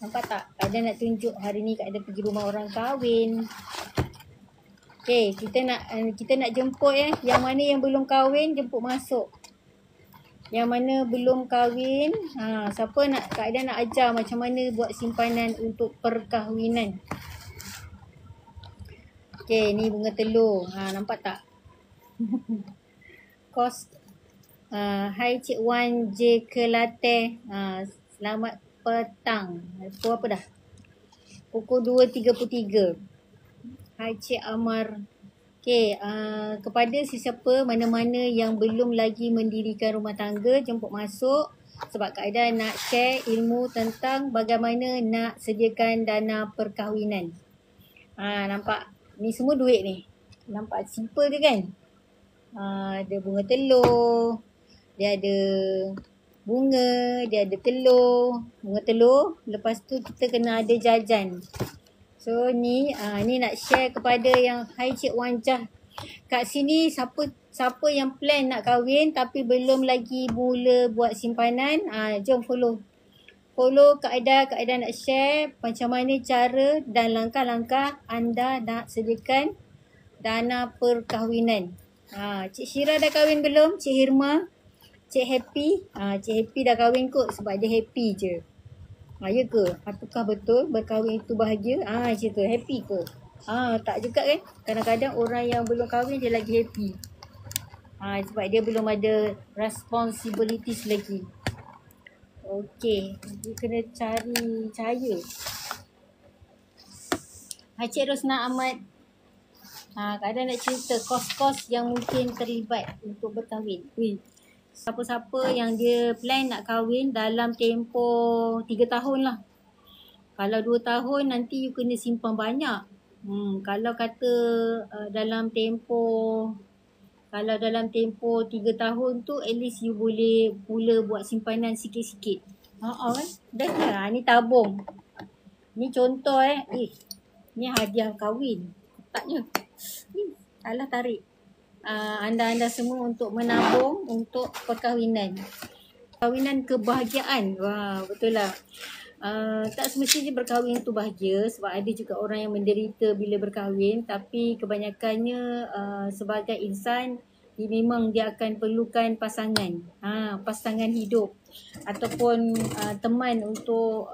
Nampak tak? Ada nak tunjuk hari ni Kak Aida pergi rumah orang kahwin. Okay, kita nak jemput yang mana yang belum kahwin jemput masuk. Yang mana belum kahwin, siapa nak Kak Aida nak ajar macam mana buat simpanan untuk perkahwinan. Okay, ni bunga telur. Nampak tak? Kos. Hai Cik Wan J. Kelate. Selamat petang. Pukul apa dah? Pukul 2.33. Hai Cik Amar. Okay, kepada sesiapa mana-mana yang belum lagi mendirikan rumah tangga, jemput masuk. Sebab Kak Aida nak share ilmu tentang bagaimana nak sediakan dana perkahwinan. Nampak? Ni semua duit ni. Nampak simple je kan? Ada bunga telur. Dia ada bunga. Dia ada telur. Bunga telur. Lepas tu kita kena ada jajan. So ni nak share kepada yang hai Cik Wanjah. Kat sini siapa yang plan nak kahwin tapi belum lagi mula buat simpanan, jom follow Kak Aida nak share macam mana cara dan langkah-langkah anda nak sediakan dana perkahwinan. Cik Syira dah kahwin belum? Cik Hirma? Cik Happy? Cik Happy dah kahwin kot sebab dia happy je. Ya ke? Apakah betul berkahwin itu bahagia? Macam tu, happy ke? Tak juga kan? Kadang-kadang orang yang belum kahwin dia lagi happy. Sebab dia belum ada responsibilities lagi. Okey, dia kena cari cahaya. Hai Cik Rosna Ahmad. Kadang nak cerita kos-kos yang mungkin terlibat untuk berkahwin. Siapa-siapa yang dia plan nak kahwin dalam tempoh 3 tahun lah. Kalau 2 tahun nanti you kena simpan banyak. Kalau kata dalam tempoh 3 tahun tu at least you boleh mula buat simpanan sikit-sikit. Dah lah. Ni tabung. Ni contoh ni hadiah kahwin. Kotaknya. Salah tarik. Anda semua untuk menabung untuk perkahwinan. Perkahwinan kebahagiaan. Wah, betul lah. Tak semestinya berkahwin tu bahagia sebab ada juga orang yang menderita bila berkahwin, tapi kebanyakannya sebagai insan memang dia akan perlukan pasangan. Pasangan hidup ataupun teman untuk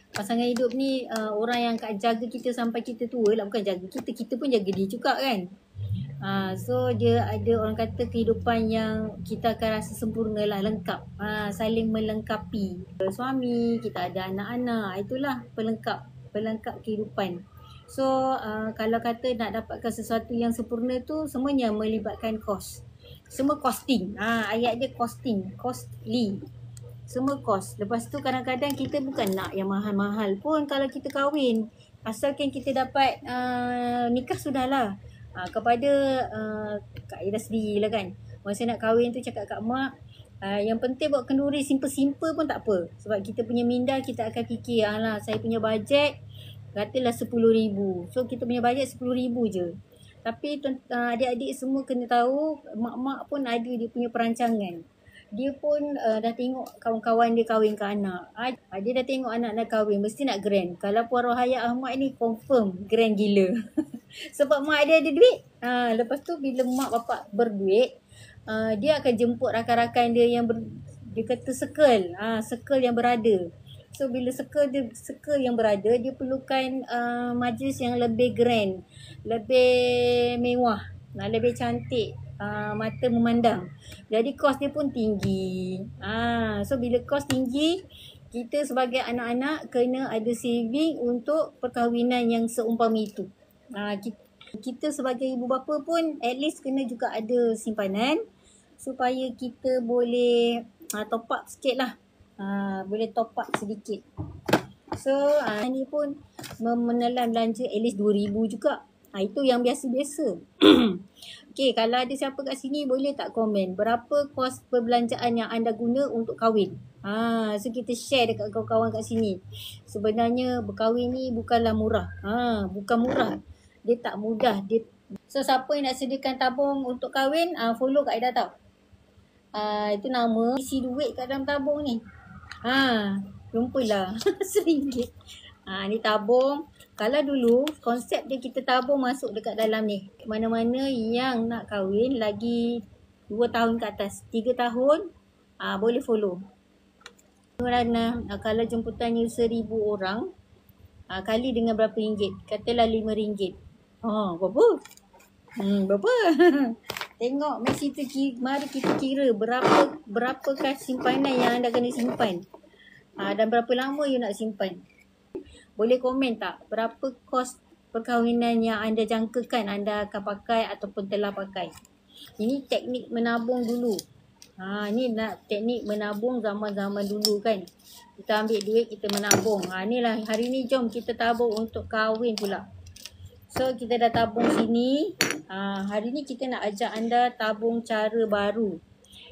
pasangan hidup ni orang yang jaga kita sampai kita tua lah. Bukan jaga kita pun jaga dia juga kan. So dia ada orang kata kehidupan yang kita akan rasa sempurna lah, lengkap. Saling melengkapi. Suami, kita ada anak-anak. Itulah pelengkap kehidupan. So kalau kata nak dapatkan sesuatu yang sempurna tu semuanya melibatkan kos. Semua costing. Ayat dia costing, costly. Semua kos. Lepas tu kadang-kadang kita bukan nak yang mahal-mahal pun kalau kita kahwin. Asalkan kita dapat nikah sudahlah. Kepada Kak Aida sendiri lah kan. Masa nak kahwin tu cakap kat mak, yang penting buat kenduri simple-simple pun tak apa. Sebab kita punya minda kita akan fikir, saya punya bajet katalah 10,000. So kita punya bajet 10,000 je. Tapi adik-adik semua kena tahu, mak-mak pun ada dia punya perancangan. Dia pun dah tengok kawan-kawan dia kahwin ke anak. Dia dah tengok anak nak kahwin, mesti nak grand. Kalau Puan Rohaya Ahmad ni confirm grand gila. Sebab mak dia ada duit. Lepas tu bila mak bapak berduit, dia akan jemput rakan-rakan dia yang dia kata circle. Circle yang berada. So bila circle yang berada, dia perlukan majlis yang lebih grand, lebih mewah, lebih cantik. Mata memandang. Jadi kos dia pun tinggi. So bila kos tinggi, kita sebagai anak-anak kena ada saving untuk perkahwinan yang seumpama itu. Kita sebagai ibu bapa pun at least kena juga ada simpanan supaya kita boleh top up sikit lah. Boleh top up sedikit. So ni pun menelan belanja at least 2,000 juga. Itu yang biasa-biasa. Okay, kalau ada siapa kat sini boleh tak komen berapa kos perbelanjaan yang anda guna untuk kahwin. So kita share dekat kawan-kawan kat sini. Sebenarnya berkahwin ni bukanlah murah. Bukan murah. Dia tak mudah. So siapa yang nak sediakan tabung untuk kahwin, follow Kak Aida tau. Itu nama isi duit kat dalam tabung ni. Jumpalah RM1. Ni tabung. Kalau dulu konsep dia kita tabung masuk dekat dalam ni. Mana-mana yang nak kahwin lagi 2 tahun ke atas, 3 tahun boleh follow. Kerana kalau jemputannya 1,000 orang, kali dengan berapa ringgit? Katalah RM5. Berapa? Berapa? Tengok mesti mari kita kira berapakah simpanan yang anda kena simpan. Dan berapa lama you nak simpan. Boleh komen tak berapa kos perkahwinan yang anda jangkakan anda akan pakai ataupun telah pakai. Ini teknik menabung dulu. Ni nak teknik menabung zaman-zaman dulu kan. Kita ambil duit, kita menabung. Ni lah hari ni jom kita tabung untuk kahwin pula. So kita dah tabung sini. Hari ni kita nak ajak anda tabung cara baru.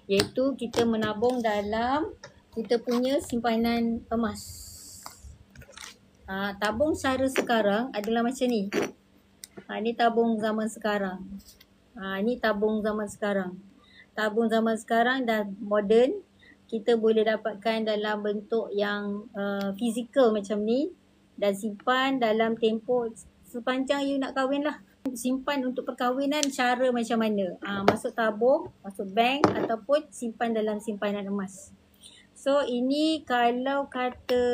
Iaitu kita menabung dalam kita punya simpanan emas. Tabung cara sekarang adalah macam ni. Ni tabung zaman sekarang. Ni tabung zaman sekarang. Tabung zaman sekarang dah moden. Kita boleh dapatkan dalam bentuk yang fizikal macam ni. Dan simpan dalam tempoh sepanjang you nak kahwin lah. Simpan untuk perkahwinan cara macam mana. Masuk tabung, masuk bank ataupun simpan dalam simpanan emas. So ini kalau kata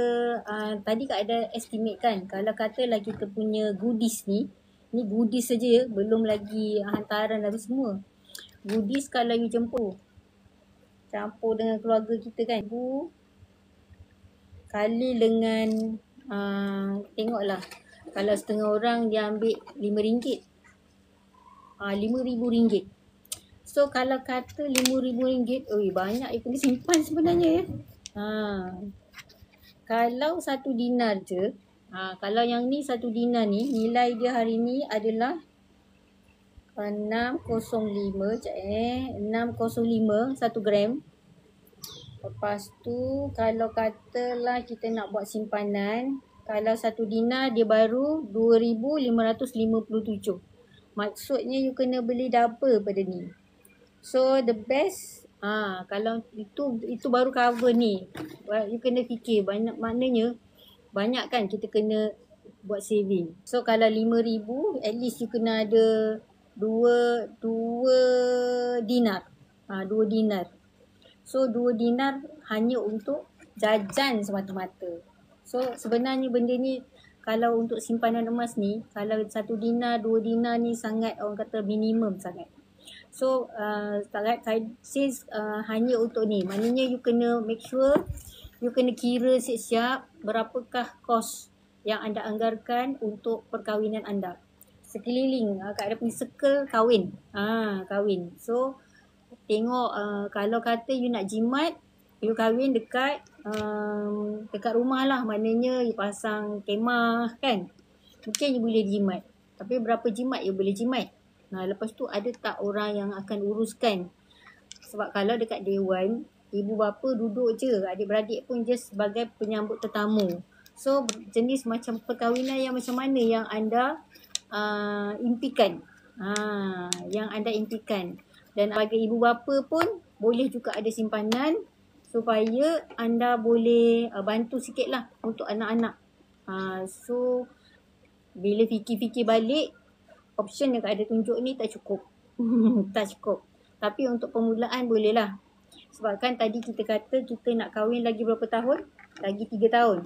tadi ada estimate kan. Kalau katalah kita punya goodies ni goodies saja, belum lagi hantaran dan semua. Goodies kalau you campur dengan keluarga kita kan, kali dengan tengoklah kalau setengah orang dia ambil RM5, RM5,000. So kalau kata RM5,000, banyak you kena simpan sebenarnya ya. Kalau 1 dinar je, kalau yang ni 1 dinar ni, nilai dia hari ni adalah 605 1 gram. Lepas tu kalau katalah kita nak buat simpanan, kalau 1 dinar dia baru 2,557. Maksudnya you kena beli double pada ni. So the best kalau itu baru cover ni. You kena fikir banyak, maknanya banyak kan kita kena buat saving. So kalau 5,000 at least you kena ada 2 dinar. 2 dinar. So 2 dinar hanya untuk jajan semata-mata. So sebenarnya benda ni kalau untuk simpanan emas ni, kalau 1 dinar, 2 dinar ni sangat orang kata minimum sangat. So since hanya untuk ni, maknanya you kena make sure, you kena kira siap-siap berapakah kos yang anda anggarkan untuk perkahwinan anda. Sekeliling kat ada punya circle kahwin. Kahwin. So tengok kalau kata you nak jimat, you kahwin dekat rumah lah. Maknanya you pasang kemah kan. Mungkin you boleh jimat. Tapi berapa jimat you boleh jimat. Lepas tu ada tak orang yang akan uruskan. Sebab kalau dekat dewan, ibu bapa duduk je. Adik-beradik pun just sebagai penyambut tetamu. So jenis macam perkahwinan yang macam mana yang anda impikan. Yang anda impikan. Dan bagi ibu bapa pun boleh juga ada simpanan supaya anda boleh bantu sikit lah untuk anak-anak. So bila fikir-fikir balik, option yang ada tunjuk ni tak cukup. Tak cukup. Tapi untuk permulaan boleh lah. Sebab kan tadi kita kata kita nak kahwin lagi berapa tahun? Lagi 3 tahun.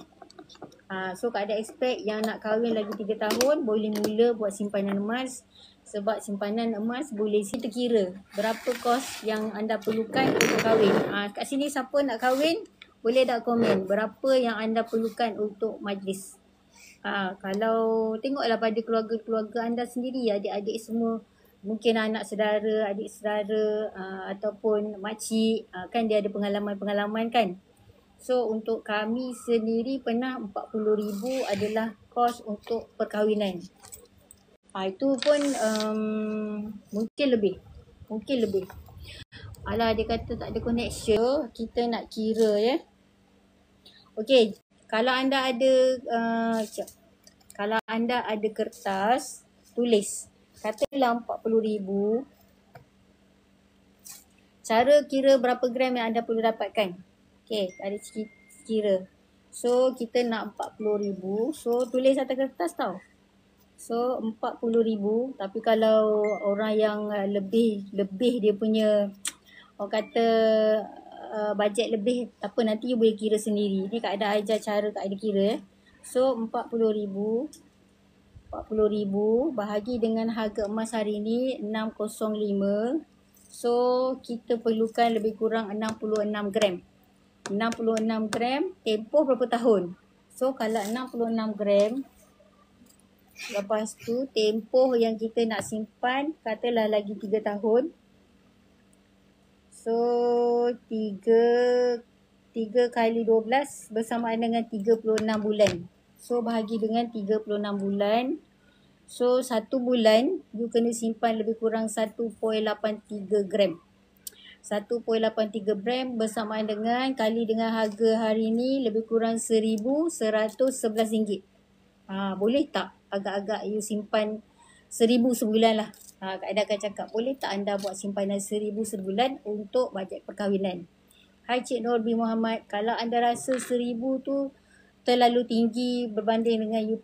So ada expect yang nak kahwin lagi 3 tahun boleh mula buat simpanan emas. Sebab simpanan emas boleh kita kira berapa kos yang anda perlukan untuk kahwin. Kat sini siapa nak kahwin boleh tak komen berapa yang anda perlukan untuk majlis. Kalau tengoklah pada keluarga-keluarga anda sendiri, adik-adik semua, mungkin anak saudara, adik saudara ataupun makcik, kan dia ada pengalaman-pengalaman kan. So untuk kami sendiri pernah 40,000 adalah kos untuk perkahwinan. Itu pun mungkin lebih. Alah dia kata tak ada connection, kita nak kira ya. Okey, kalau anda ada kertas, tulis. Katalah 40,000. Cara kira berapa gram yang anda perlu dapatkan. Okey, ada kira. So kita nak 40,000. So tulis atas kertas tau. So 40,000. Tapi kalau orang yang lebih dia punya, orang kata bajet lebih, tak apa, nanti you boleh kira sendiri. Ni Kak Aida ajar cara Kak Aida kira. So 40,000 bahagi dengan harga emas hari ni 605. So kita perlukan lebih kurang 66 gram. 66 gram tempoh berapa tahun? So kalau 66 gram, lepas tu tempoh yang kita nak simpan katalah lagi 3 tahun. So 3 kali 12 bersamaan dengan 36 bulan. So bahagi dengan 36 bulan. So 1 bulan you kena simpan lebih kurang 1.83 gram. 1.83 gram bersamaan dengan kali dengan harga hari ni lebih kurang RM1,111. Boleh tak agak-agak you simpan 1,000 sebulan lah. Kak Aida akan cakap, boleh tak anda buat simpanan 1,000 sebulan untuk bajet perkahwinan? Hai Cik Nur bin Muhammad, kalau anda rasa 1,000 tu terlalu tinggi berbanding dengan you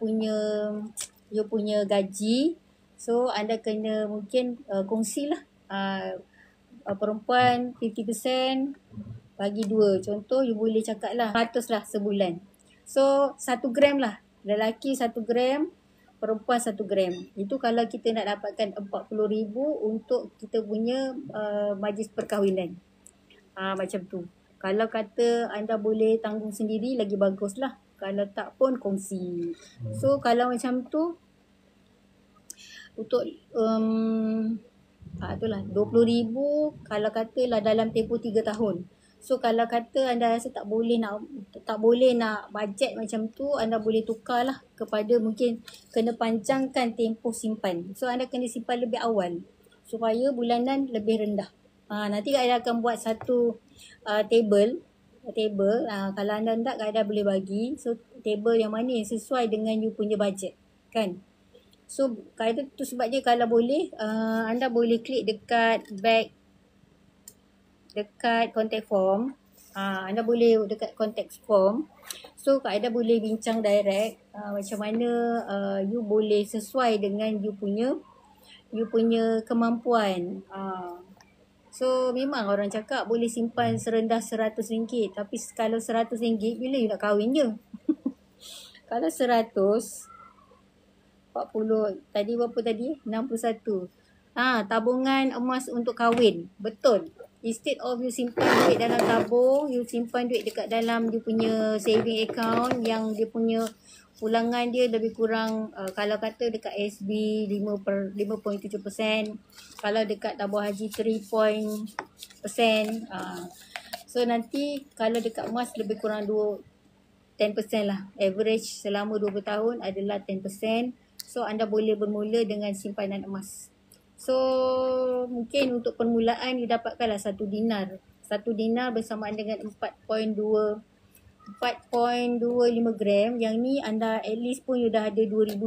punya gaji, so anda kena mungkin kongsilah. Perempuan 50% bagi 2. Contoh you boleh cakap lah 100 lah sebulan. So 1 gram lah. Lelaki 1 gram, perempuan 1 gram. Itu kalau kita nak dapatkan 40,000 untuk kita punya majlis perkahwinan. Macam tu. Kalau kata anda boleh tanggung sendiri, lagi bagus lah. Kalau tak pun kongsi. So kalau macam tu, untuk itulah 20,000 kalau katalah dalam tempoh 3 tahun. So kalau kata anda rasa tak boleh nak bajet macam tu, anda boleh tukarlah kepada mungkin kena panjangkan tempoh simpan. So anda kena simpan lebih awal supaya bulanan lebih rendah. Nanti Kak Aida akan buat satu table. Kalau anda nak, Kak Aida boleh bagi. So table yang mana yang sesuai dengan you punya bajet, kan? So kaedah tu sebabnya kalau boleh anda boleh klik dekat contact form. Anda boleh dekat contact form. So Kak Aida boleh bincang direct macam mana you boleh sesuai dengan you punya kemampuan. So memang orang cakap boleh simpan serendah RM100, tapi kalau RM100 bila you nak kahwin je? Kalau 100 40 tadi berapa tadi? 61. Tabungan emas untuk kahwin. Betul. Instead of you simpan duit dalam tabung, you simpan duit dekat dalam you punya saving account yang dia punya pulangan dia lebih kurang kalau kata dekat SB 5.7%, kalau dekat tabung haji 3%. So nanti kalau dekat emas lebih kurang 10% lah. Average selama 20 tahun adalah 10%. So anda boleh bermula dengan simpanan emas. So mungkin untuk permulaan you dapatkanlah 1 dinar. 1 dinar bersamaan dengan 4.25 gram. Yang ni anda at least pun you dah ada 2,500.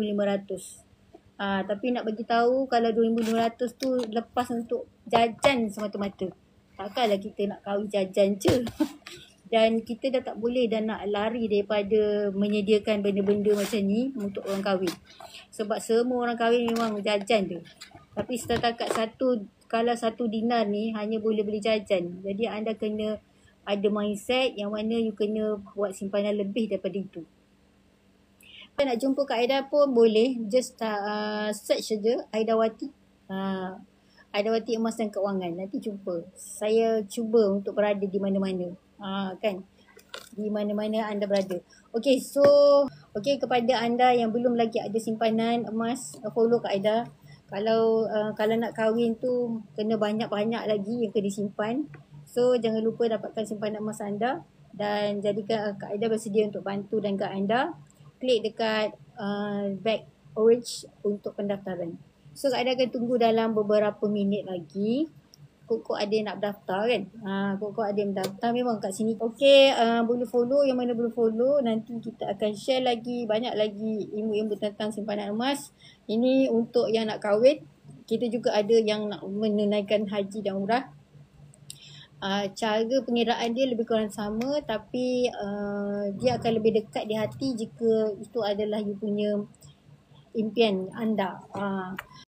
Tapi nak bagi tahu kalau 2,500 tu lepas untuk jajan semata-mata. Takkanlah kita nak kahwin jajan je. Dan kita dah tak boleh dah nak lari daripada menyediakan benda-benda macam ni untuk orang kahwin. Sebab semua orang kahwin memang jajan tu. Tapi setakat kalau 1 dinar ni hanya boleh beli jajan. Jadi anda kena ada mindset yang mana you kena buat simpanan lebih daripada itu. Kalau nak jumpa Kak Aida pun boleh. Just search saja Aidawati. Aidawati Emas dan Keuangan. Nanti jumpa. Saya cuba untuk berada di mana-mana. Kan, di mana-mana anda berada. Okey, so kepada anda yang belum lagi ada simpanan emas, follow Kak Aida. Kalau nak kahwin tu kena banyak-banyak lagi yang kena disimpan. So jangan lupa dapatkan simpanan emas anda dan jadikan Kak Aida bersedia untuk bantu dan guide anda. Klik dekat bag orange untuk pendaftaran. So Kak Aida akan tunggu dalam beberapa minit lagi. Kok ada yang nak berdaftar kan? Kok ada yang berdaftar memang kat sini. Okey, boleh follow, yang mana boleh follow. Nanti kita akan share lagi, banyak lagi ilmu-ilmu tentang simpanan emas. Ini untuk yang nak kahwin. Kita juga ada yang nak menunaikan haji dan umrah. cara pengiraan dia lebih kurang sama, tapi dia akan lebih dekat di hati jika itu adalah you punya impian anda.